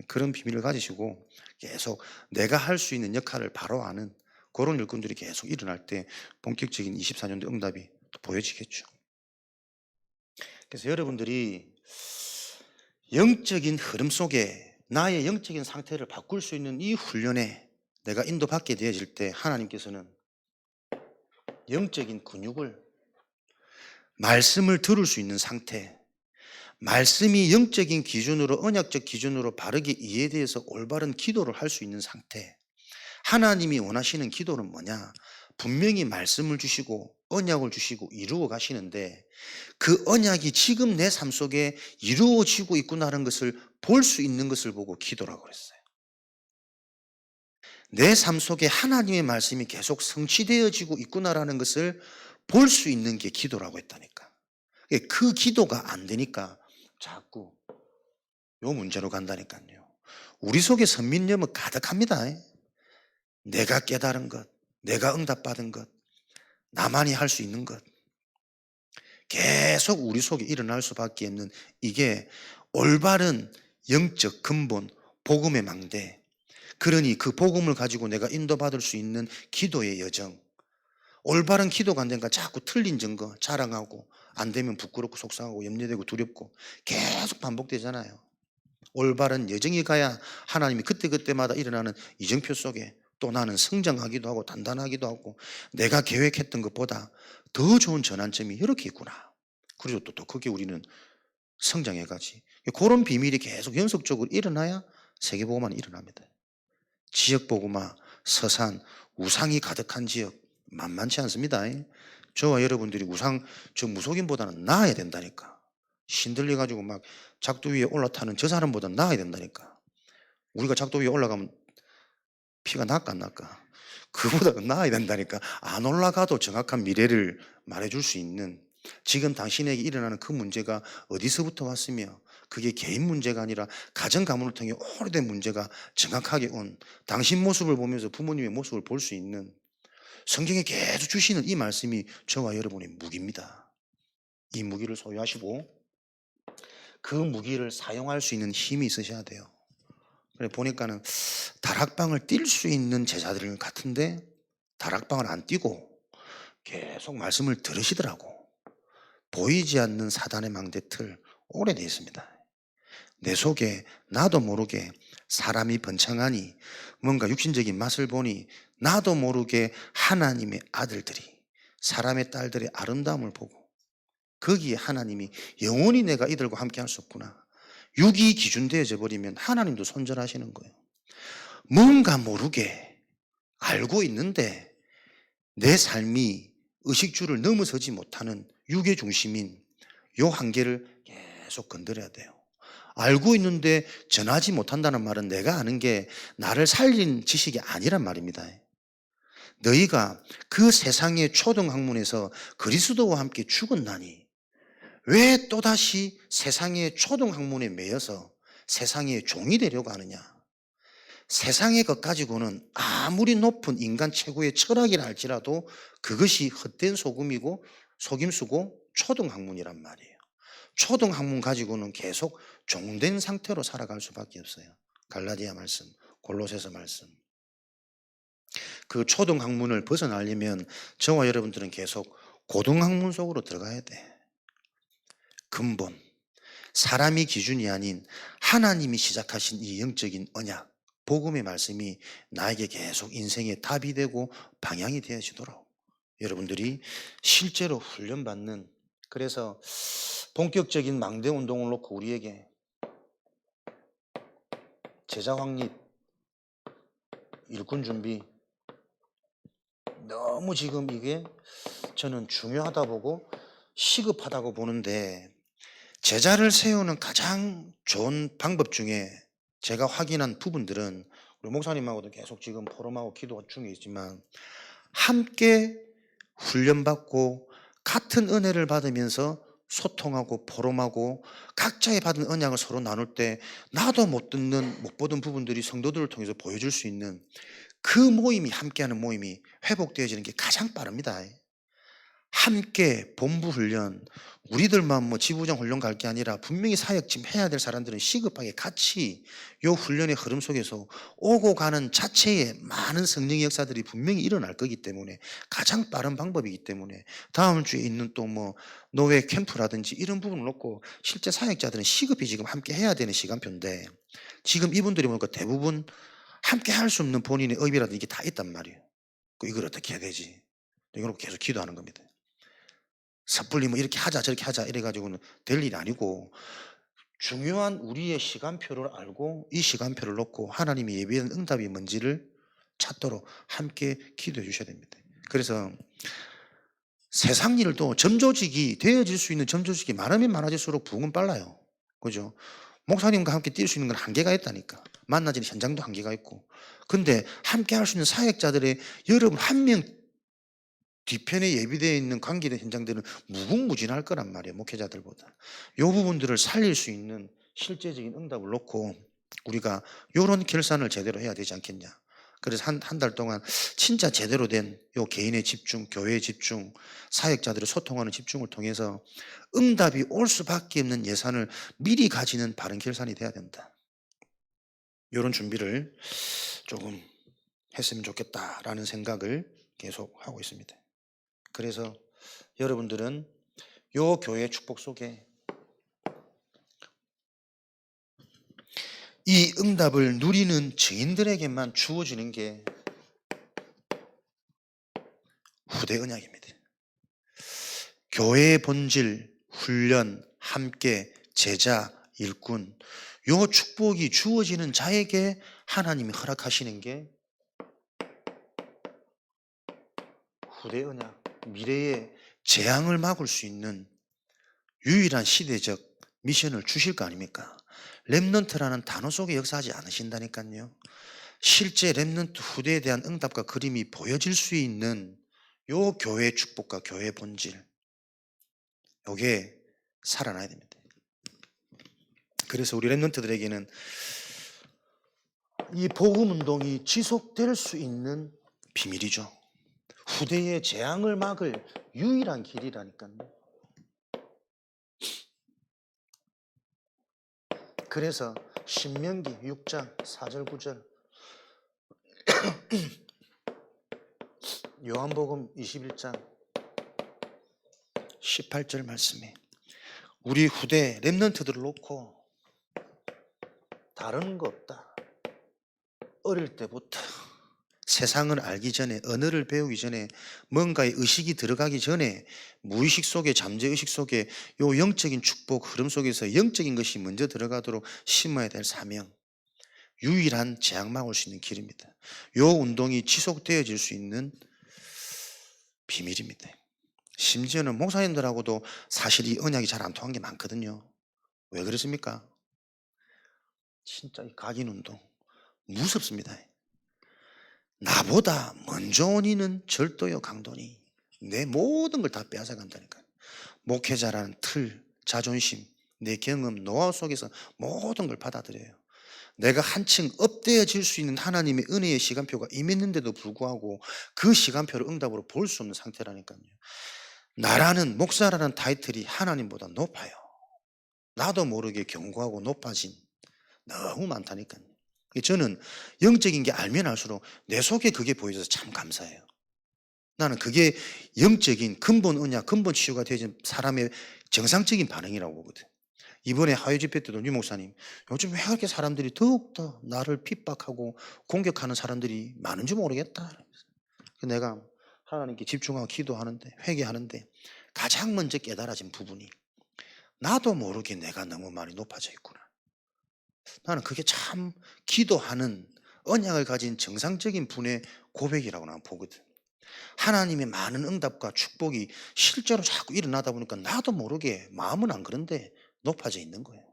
그런 비밀을 가지시고 계속 내가 할 수 있는 역할을 바로 아는 그런 일꾼들이 계속 일어날 때 본격적인 24년도 응답이 보여지겠죠. 그래서 여러분들이 영적인 흐름 속에 나의 영적인 상태를 바꿀 수 있는 이 훈련에 내가 인도받게 되어질 때, 하나님께서는 영적인 근육을, 말씀을 들을 수 있는 상태, 말씀이 영적인 기준으로, 언약적 기준으로 바르게 이해되어서 올바른 기도를 할 수 있는 상태. 하나님이 원하시는 기도는 뭐냐? 분명히 말씀을 주시고 언약을 주시고 이루어 가시는데, 그 언약이 지금 내 삶 속에 이루어지고 있구나라는 것을 볼 수 있는 것을 보고 기도라고 그랬어요. 내 삶 속에 하나님의 말씀이 계속 성취되어지고 있구나라는 것을 볼 수 있는 게 기도라고 했다니까. 그 기도가 안 되니까 자꾸 요 문제로 간다니까요. 우리 속에 선민념은 가득합니다. 내가 깨달은 것, 내가 응답받은 것, 나만이 할 수 있는 것, 계속 우리 속에 일어날 수밖에 없는 이게 올바른 영적 근본, 복음의 망대. 그러니 그 복음을 가지고 내가 인도받을 수 있는 기도의 여정. 올바른 기도가 안 되니까 자꾸 틀린 증거 자랑하고 안 되면 부끄럽고 속상하고 염려되고 두렵고 계속 반복되잖아요. 올바른 여정이 가야 하나님이 그때그때마다 일어나는 이정표 속에 또 나는 성장하기도 하고 단단하기도 하고 내가 계획했던 것보다 더 좋은 전환점이 이렇게 있구나. 그리고 또 그게 우리는 성장해가지. 그런 비밀이 계속 연속적으로 일어나야 세계복음화는 일어납니다. 지역복음화, 서산, 우상이 가득한 지역 만만치 않습니다. 저와 여러분들이 우상, 저 무속인보다는 나아야 된다니까. 신들려가지고 막 작두 위에 올라타는 저 사람보다 나아야 된다니까. 우리가 작두 위에 올라가면 피가 날까 안 날까? 그보다 나아야 된다니까. 안 올라가도 정확한 미래를 말해줄 수 있는, 지금 당신에게 일어나는 그 문제가 어디서부터 왔으며 그게 개인 문제가 아니라 가정 가문을 통해 오래된 문제가 정확하게 온 당신 모습을 보면서 부모님의 모습을 볼 수 있는 성경에 계속 주시는 이 말씀이 저와 여러분의 무기입니다. 이 무기를 소유하시고 그 무기를 사용할 수 있는 힘이 있으셔야 돼요. 그래 보니까는 다락방을 뛸 수 있는 제자들 같은데 다락방을 안 뛰고 계속 말씀을 들으시더라고. 보이지 않는 사단의 망대틀 오래돼 있습니다. 내 속에 나도 모르게 사람이 번창하니 뭔가 육신적인 맛을 보니 나도 모르게 하나님의 아들들이 사람의 딸들의 아름다움을 보고 거기에 하나님이 영원히 내가 이들과 함께 할 수 없구나. 육이 기준되어져 버리면 하나님도 손절하시는 거예요. 뭔가 모르게 알고 있는데 내 삶이 의식주를 넘어서지 못하는 육의 중심인 요 한계를 계속 건드려야 돼요. 알고 있는데 전하지 못한다는 말은 내가 아는 게 나를 살린 지식이 아니란 말입니다. 너희가 그 세상의 초등학문에서 그리스도와 함께 죽었나니 왜 또다시 세상의 초등학문에 매여서 세상의 종이 되려고 하느냐. 세상의 것 가지고는 아무리 높은 인간 최고의 철학이라 할지라도 그것이 헛된 소금이고 속임수고 초등학문이란 말이에요. 초등학문 가지고는 계속 종된 상태로 살아갈 수밖에 없어요. 갈라디아 말씀, 골로새서 말씀. 그 초등학문을 벗어나려면 저와 여러분들은 계속 고등학문 속으로 들어가야 돼. 근본, 사람이 기준이 아닌 하나님이 시작하신 이 영적인 언약, 복음의 말씀이 나에게 계속 인생의 답이 되고 방향이 되어지도록 여러분들이 실제로 훈련받는, 그래서 본격적인 망대 운동을 놓고 우리에게 제자 확립, 일꾼 준비, 너무 지금 이게 저는 중요하다 보고 시급하다고 보는데, 제자를 세우는 가장 좋은 방법 중에 제가 확인한 부분들은 우리 목사님하고도 계속 지금 포럼하고 기도 중에 있지만 함께 훈련받고 같은 은혜를 받으면서 소통하고 포럼하고 각자의 받은 언약을 서로 나눌 때 나도 못 듣는 못 보던 부분들이 성도들을 통해서 보여줄 수 있는 그 모임이, 함께하는 모임이 회복되어지는 게 가장 빠릅니다. 함께 본부 훈련, 우리들만 뭐 지부장 훈련 갈 게 아니라 분명히 사역 지금 해야 될 사람들은 시급하게 같이 요 훈련의 흐름 속에서 오고 가는 자체의 많은 성령의 역사들이 분명히 일어날 거기 때문에 가장 빠른 방법이기 때문에 다음 주에 있는 또 뭐 노예 캠프라든지 이런 부분을 놓고 실제 사역자들은 시급히 지금 함께 해야 되는 시간표인데 지금 이분들이 보니까 대부분 함께 할 수 없는 본인의 의비라든지 이게 다 있단 말이에요. 이걸 어떻게 해야 되지? 이걸 계속 기도하는 겁니다. 섣불리 뭐 이렇게 하자 저렇게 하자 이래가지고는 될 일이 아니고 중요한 우리의 시간표를 알고 이 시간표를 놓고 하나님이 예비한 응답이 뭔지를 찾도록 함께 기도해 주셔야 됩니다. 그래서 세상 일도 점조직이 되어질 수 있는 점조직이 많으면 많아질수록 부흥은 빨라요. 그죠? 목사님과 함께 뛸 수 있는 건 한계가 있다니까. 만나지는 현장도 한계가 있고. 근데 함께 할 수 있는 사역자들의 여러분 한 명 뒤편에 예비되어 있는 관계된 현장들은 무궁무진할 거란 말이에요. 목회자들보다. 이 부분들을 살릴 수 있는 실제적인 응답을 놓고 우리가 이런 결산을 제대로 해야 되지 않겠냐. 그래서 한 달 동안 진짜 제대로 된 요 개인의 집중, 교회의 집중, 사역자들의 소통하는 집중을 통해서 응답이 올 수밖에 없는 예산을 미리 가지는 바른 결산이 돼야 된다. 이런 준비를 조금 했으면 좋겠다라는 생각을 계속 하고 있습니다. 그래서 여러분들은 요 교회 축복 속에 이 응답을 누리는 증인들에게만 주어지는 게 후대 언약입니다. 교회의 본질, 훈련, 함께, 제자, 일꾼, 요 축복이 주어지는 자에게 하나님이 허락하시는 게 후대 언약, 미래의 재앙을 막을 수 있는 유일한 시대적 미션을 주실 거 아닙니까? 렘넌트라는 단어 속에 역사하지 않으신다니까요. 실제 렘넌트 후대에 대한 응답과 그림이 보여질 수 있는 요 교회의 축복과 교회의 본질, 요게 살아나야 됩니다. 그래서 우리 렘넌트들에게는 이 복음운동이 지속될 수 있는 비밀이죠. 후대의 재앙을 막을 유일한 길이라니까요. 그래서 신명기 6장 4절 9절 요한복음 21장 18절 말씀에 우리 후대 렘넌트들을 놓고 다른 거 없다. 어릴 때부터 세상을 알기 전에, 언어를 배우기 전에, 뭔가의 의식이 들어가기 전에 무의식 속에, 잠재의식 속에 요 영적인 축복 흐름 속에서 영적인 것이 먼저 들어가도록 심어야 될 사명, 유일한 재앙 막을 수 있는 길입니다. 요 운동이 지속되어질 수 있는 비밀입니다. 심지어는 목사님들하고도 사실 이 언약이 잘 안 통한 게 많거든요. 왜 그렇습니까? 진짜 이 각인 운동 무섭습니다. 나보다 먼저 온 이는 절도요 강도니 내 모든 걸 다 빼앗아 간다니까. 목회자라는 틀, 자존심, 내 경험, 노하우 속에서 모든 걸 받아들여요. 내가 한층 업되어질 수 있는 하나님의 은혜의 시간표가 임했는데도 불구하고 그 시간표를 응답으로 볼 수 없는 상태라니까요. 나라는, 목사라는 타이틀이 하나님보다 높아요. 나도 모르게 견고하고 높아진 너무 많다니까요. 저는 영적인 게 알면 알수록 내 속에 그게 보여져서 참 감사해요. 나는 그게 영적인 근본 언약, 근본 치유가 되어진 사람의 정상적인 반응이라고 보거든. 이번에 하회 집회 때도 유 목사님, 요즘 왜 그렇게 사람들이 더욱더 나를 핍박하고 공격하는 사람들이 많은지 모르겠다. 내가 하나님께 집중하고 기도하는데, 회개하는데 가장 먼저 깨달아진 부분이 나도 모르게 내가 너무 많이 높아져 있구나. 나는 그게 참 기도하는 언약을 가진 정상적인 분의 고백이라고 나는 보거든. 하나님의 많은 응답과 축복이 실제로 자꾸 일어나다 보니까 나도 모르게 마음은 안 그런데 높아져 있는 거예요.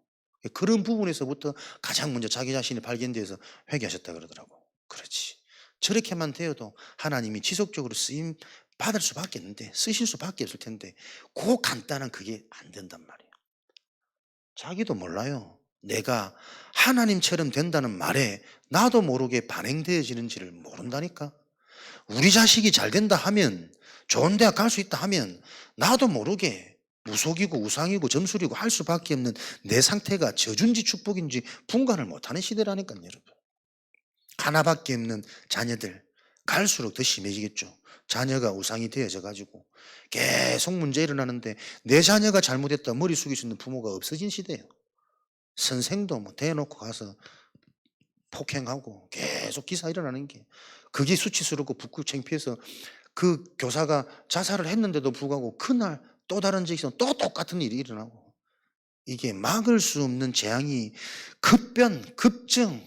그런 부분에서부터 가장 먼저 자기 자신이 발견돼서 회개하셨다 그러더라고. 그렇지. 저렇게만 되어도 하나님이 지속적으로 쓰임 받을 수밖에 없는데, 쓰실 수밖에 없을 텐데 그 간단한 그게 안 된단 말이에요. 자기도 몰라요. 내가 하나님처럼 된다는 말에 나도 모르게 반행되어지는지를 모른다니까. 우리 자식이 잘 된다 하면, 좋은 대학 갈 수 있다 하면 나도 모르게 무속이고 우상이고 점술이고 할 수밖에 없는 내 상태가 저준지 축복인지 분간을 못하는 시대라니까요. 여러분, 하나밖에 없는 자녀들 갈수록 더 심해지겠죠. 자녀가 우상이 되어져 가지고 계속 문제 일어나는데 내 자녀가 잘못했다 머리 숙일 수 있는 부모가 없어진 시대예요. 선생도 뭐 대놓고 가서 폭행하고 계속 기사 일어나는 게, 그게 수치스럽고 부끄럽고 창피해서 그 교사가 자살을 했는데도 불구하고 그날 또 다른 지에서 또 똑같은 일이 일어나고, 이게 막을 수 없는 재앙이 급변, 급증,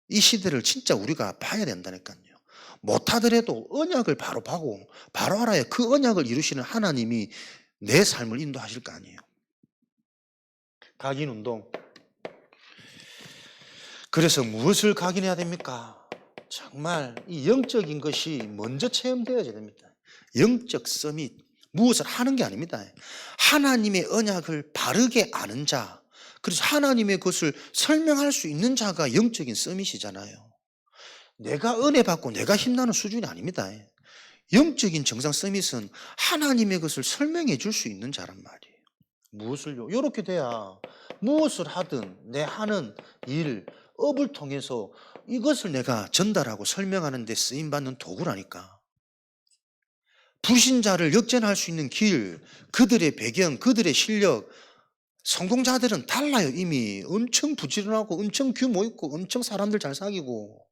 이 시대를 진짜 우리가 봐야 된다니까요. 못하더라도 언약을 바로 봐고 바로 알아야 그 언약을 이루시는 하나님이 내 삶을 인도하실 거 아니에요. 각인운동. 그래서 무엇을 각인해야 됩니까? 정말 이 영적인 것이 먼저 체험되어야 됩니다. 영적 서밋, 무엇을 하는 게 아닙니다. 하나님의 언약을 바르게 아는 자, 그래서 하나님의 것을 설명할 수 있는 자가 영적인 서밋이잖아요. 내가 은혜 받고 내가 힘나는 수준이 아닙니다. 영적인 정상 서밋은 하나님의 것을 설명해 줄 수 있는 자란 말이에요. 무엇을요? 이렇게 돼야 무엇을 하든 내 하는 일, 업을 통해서 이것을 내가 전달하고 설명하는 데 쓰임받는 도구라니까. 불신자를 역전할 수 있는 길, 그들의 배경, 그들의 실력, 성공자들은 달라요. 이미 엄청 부지런하고 엄청 규모 있고 엄청 사람들 잘 사귀고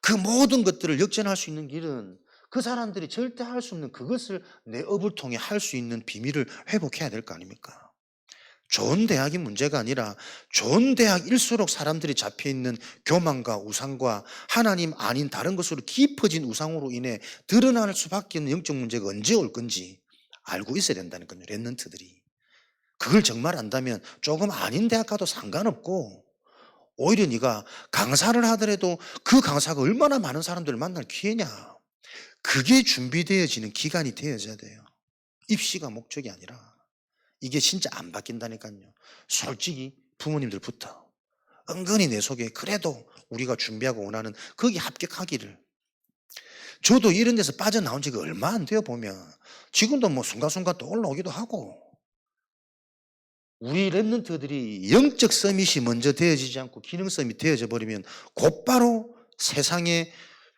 그 모든 것들을 역전할 수 있는 길은 그 사람들이 절대 할 수 없는 그것을 내 업을 통해 할 수 있는 비밀을 회복해야 될 거 아닙니까? 좋은 대학이 문제가 아니라 좋은 대학일수록 사람들이 잡혀있는 교만과 우상과 하나님 아닌 다른 것으로 깊어진 우상으로 인해 드러날 수밖에 없는 영적 문제가 언제 올 건지 알고 있어야 된다는 거예요. 랩런트들이. 그걸 정말 안다면 조금 아닌 대학 가도 상관없고 오히려 네가 강사를 하더라도 그 강사가 얼마나 많은 사람들을 만날 기회냐. 그게 준비되어지는 기간이 되어져야 돼요. 입시가 목적이 아니라. 이게 진짜 안 바뀐다니까요. 솔직히 부모님들부터 은근히 내 속에 그래도 우리가 준비하고 원하는 거기 합격하기를. 저도 이런 데서 빠져나온 지가 얼마 안 돼요 보면. 지금도 뭐 순간순간 또 올라오기도 하고. 우리 랩런트들이 영적 서밋이 먼저 되어지지 않고 기능 서밋이 되어져 버리면 곧바로 세상의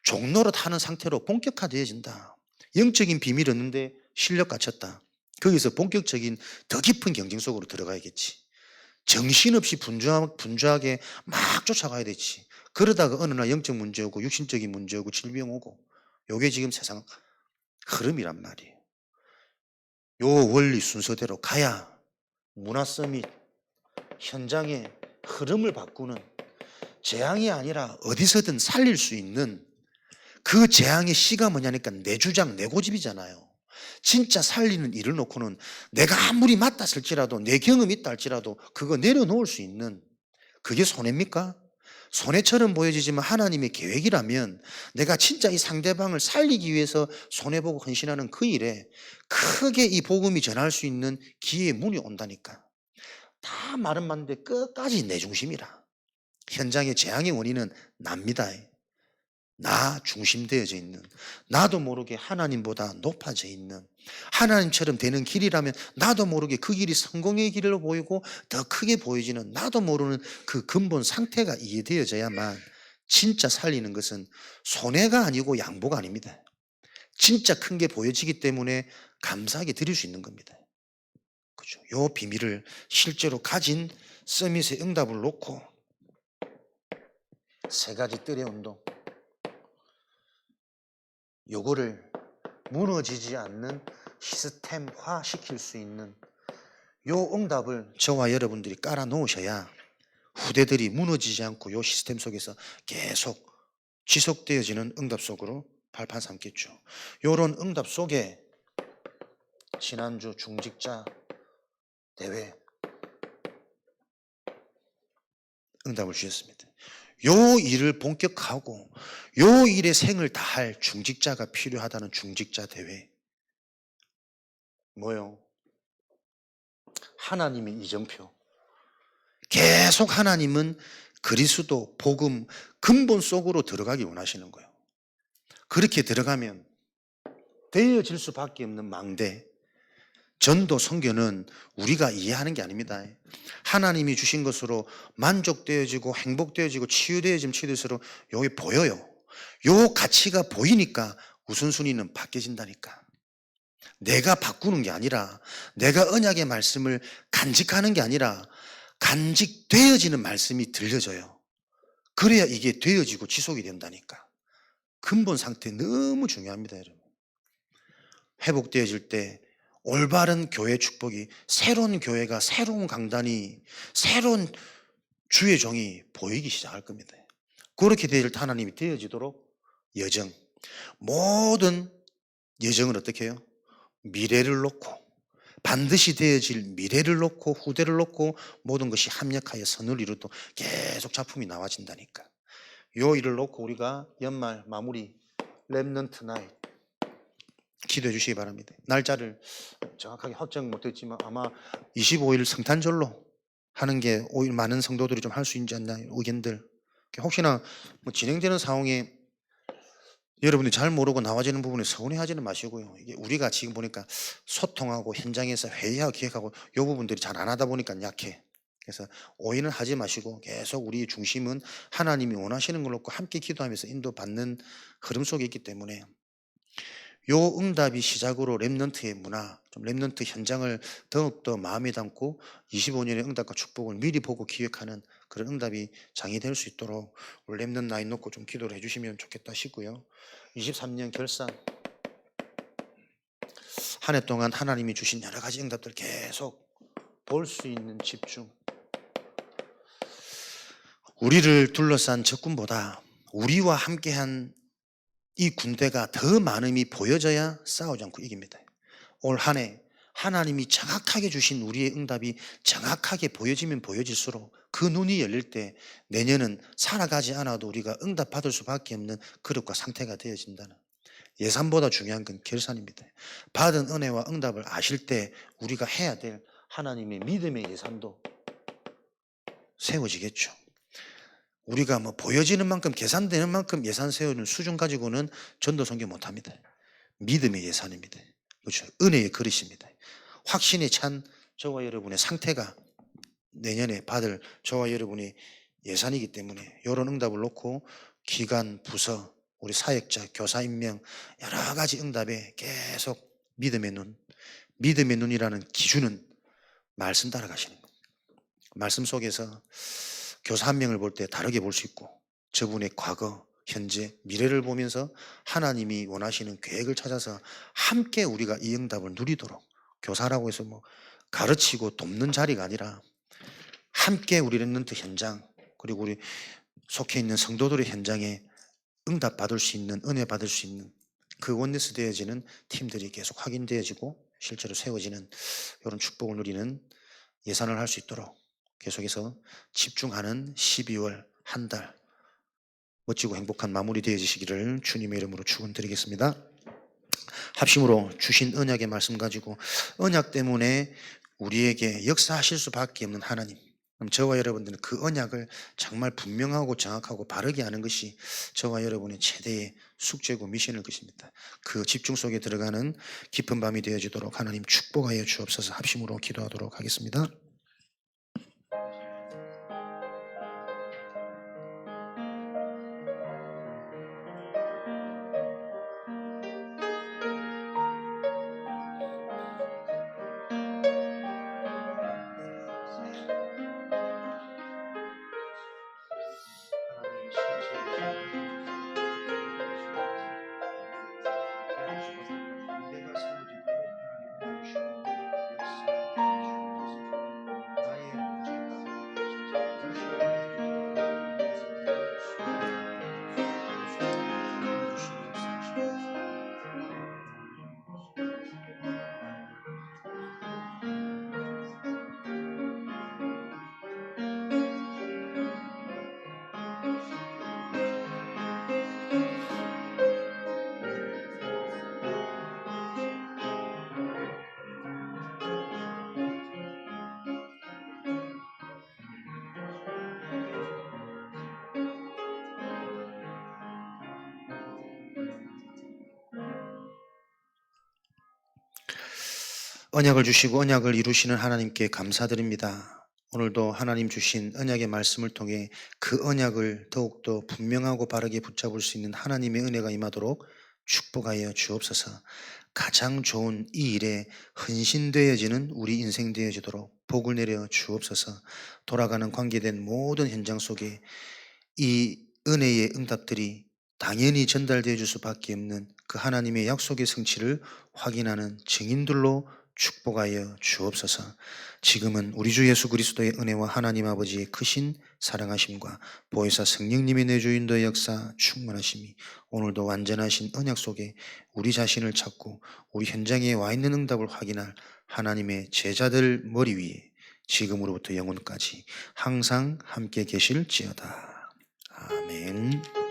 종노릇 하는 상태로 본격화되어진다. 영적인 비밀 얻는데 실력 갖췄다. 거기서 본격적인 더 깊은 경쟁 속으로 들어가야겠지. 정신없이 분주하게 막 쫓아가야 되지. 그러다가 어느 날 영적 문제 오고 육신적인 문제 오고 질병 오고 요게 지금 세상 흐름이란 말이에요. 요 원리 순서대로 가야 문화 서밋 현장의 흐름을 바꾸는 재앙이 아니라 어디서든 살릴 수 있는 그 재앙의 씨가 뭐냐니까 내 주장 내 고집이잖아요. 진짜 살리는 일을 놓고는 내가 아무리 맞다을지라도 내 경험이 있다 할지라도 그거 내려놓을 수 있는 그게 손해입니까? 손해처럼 보여지지만 하나님의 계획이라면 내가 진짜 이 상대방을 살리기 위해서 손해보고 헌신하는 그 일에 크게 이 복음이 전할 수 있는 기회의 문이 온다니까. 다 말은 맞는데 끝까지 내 중심이라. 현장의 재앙의 원인은 납니다. 나 중심되어져 있는, 나도 모르게 하나님보다 높아져 있는, 하나님처럼 되는 길이라면 나도 모르게 그 길이 성공의 길로 보이고 더 크게 보여지는 나도 모르는 그 근본 상태가 이해되어져야만 진짜 살리는 것은 손해가 아니고 양보가 아닙니다. 진짜 큰 게 보여지기 때문에 감사하게 드릴 수 있는 겁니다. 그죠? 요 비밀을 실제로 가진 서밋의 응답을 놓고 세 가지 뜰의 운동. 요거를 무너지지 않는 시스템화 시킬 수 있는 요 응답을 저와 여러분들이 깔아 놓으셔야 후대들이 무너지지 않고 요 시스템 속에서 계속 지속되어지는 응답 속으로 발판 삼겠죠. 요런 응답 속에 지난주 중직자 대회 응답을 주셨습니다. 요 일을 본격화하고 요 일에 생을 다할 중직자가 필요하다는 중직자 대회. 뭐요? 하나님의 이정표. 계속 하나님은 그리스도, 복음, 근본 속으로 들어가기 원하시는 거예요. 그렇게 들어가면 되어질 수밖에 없는 망대, 전도, 선교는 우리가 이해하는 게 아닙니다. 하나님이 주신 것으로 만족되어지고 행복되어지고 치유되어지면 치유될수록 여기 보여요. 요 가치가 보이니까 우선순위는 바뀌어진다니까. 내가 바꾸는 게 아니라 내가 언약의 말씀을 간직하는 게 아니라 간직되어지는 말씀이 들려져요. 그래야 이게 되어지고 지속이 된다니까. 근본 상태 너무 중요합니다, 여러분. 회복되어질 때 올바른 교회 축복이 새로운 교회가 새로운 강단이 새로운 주의 종이 보이기 시작할 겁니다. 그렇게 될 때 하나님이 되어지도록 여정, 모든 여정을 어떻게 해요? 미래를 놓고 반드시 되어질 미래를 놓고 후대를 놓고 모든 것이 합력하여 선을 이루도 계속 작품이 나와진다니까. 요 일을 놓고 우리가 연말 마무리 렘넌트 나잇 기도해 주시기 바랍니다. 날짜를 정확하게 확정 못했지만 아마 25일 성탄절로 하는 게 오히려 많은 성도들이 좀 할 수 있지 않나 의견들. 혹시나 뭐 진행되는 상황에 여러분들이 잘 모르고 나와지는 부분에 서운해하지는 마시고요. 이게 우리가 지금 보니까 소통하고 현장에서 회의하고 기획하고 이 부분들이 잘 안 하다 보니까 약해. 그래서 오해는 하지 마시고 계속 우리의 중심은 하나님이 원하시는 걸 놓고 함께 기도하면서 인도받는 흐름 속에 있기 때문에 요 응답이 시작으로 렘넌트의 문화, 좀 렘넌트 현장을 더욱더 마음에 담고 25년의 응답과 축복을 미리 보고 기획하는 그런 응답이 장이 될 수 있도록 우리 렘넌트 라인 놓고 좀 기도를 해주시면 좋겠다 싶고요. 23년 결산 한 해 동안 하나님이 주신 여러 가지 응답들 계속 볼 수 있는 집중. 우리를 둘러싼 적군보다 우리와 함께한 이 군대가 더 많음이 보여져야 싸우지 않고 이깁니다. 올 한 해 하나님이 정확하게 주신 우리의 응답이 정확하게 보여지면 보여질수록 그 눈이 열릴 때 내년은 살아가지 않아도 우리가 응답받을 수밖에 없는 그릇과 상태가 되어진다는, 예산보다 중요한 건 결산입니다. 받은 은혜와 응답을 아실 때 우리가 해야 될 하나님의 믿음의 예산도 세워지겠죠. 우리가 뭐 보여지는 만큼 계산되는 만큼 예산 세우는 수준 가지고는 전도 선교 못합니다. 믿음의 예산입니다. 그렇죠. 은혜의 그릇입니다. 확신에 찬 저와 여러분의 상태가 내년에 받을 저와 여러분의 예산이기 때문에 이런 응답을 놓고 기관, 부서, 우리 사역자, 교사 임명 여러 가지 응답에 계속 믿음의 눈, 믿음의 눈이라는 기준은 말씀 따라가시는 거예요. 말씀 속에서 교사 한 명을 볼 때 다르게 볼 수 있고 저분의 과거, 현재, 미래를 보면서 하나님이 원하시는 계획을 찾아서 함께 우리가 이 응답을 누리도록, 교사라고 해서 뭐 가르치고 돕는 자리가 아니라 함께 우리 렘넌트 현장 그리고 우리 속해 있는 성도들의 현장에 응답 받을 수 있는, 은혜 받을 수 있는 그 원네스 되어지는 팀들이 계속 확인되어지고 실제로 세워지는 이런 축복을 누리는 예산을 할 수 있도록 계속해서 집중하는 12월 한 달 멋지고 행복한 마무리 되어지시기를 주님의 이름으로 축원드리겠습니다. 합심으로 주신 언약의 말씀 가지고 언약 때문에 우리에게 역사하실 수밖에 없는 하나님, 그럼 저와 여러분들은 그 언약을 정말 분명하고 정확하고 바르게 하는 것이 저와 여러분의 최대의 숙제고 미션일 것입니다. 그 집중 속에 들어가는 깊은 밤이 되어지도록 하나님 축복하여 주옵소서. 합심으로 기도하도록 하겠습니다. 언약을 주시고 언약을 이루시는 하나님께 감사드립니다. 오늘도 하나님 주신 언약의 말씀을 통해 그 언약을 더욱더 분명하고 바르게 붙잡을 수 있는 하나님의 은혜가 임하도록 축복하여 주옵소서. 가장 좋은 이 일에 헌신되어지는 우리 인생 되어지도록 복을 내려 주옵소서. 돌아가는 관계된 모든 현장 속에 이 은혜의 응답들이 당연히 전달되어 줄 수밖에 없는 그 하나님의 약속의 성취를 확인하는 증인들로 축복하여 주옵소서. 지금은 우리 주 예수 그리스도의 은혜와 하나님 아버지의 크신 사랑하심과 보혜사 성령님의 내주인도의 역사 충만하심이 오늘도 완전하신 언약 속에 우리 자신을 찾고 우리 현장에 와 있는 응답을 확인할 하나님의 제자들 머리 위에 지금으로부터 영원까지 항상 함께 계실지어다. 아멘.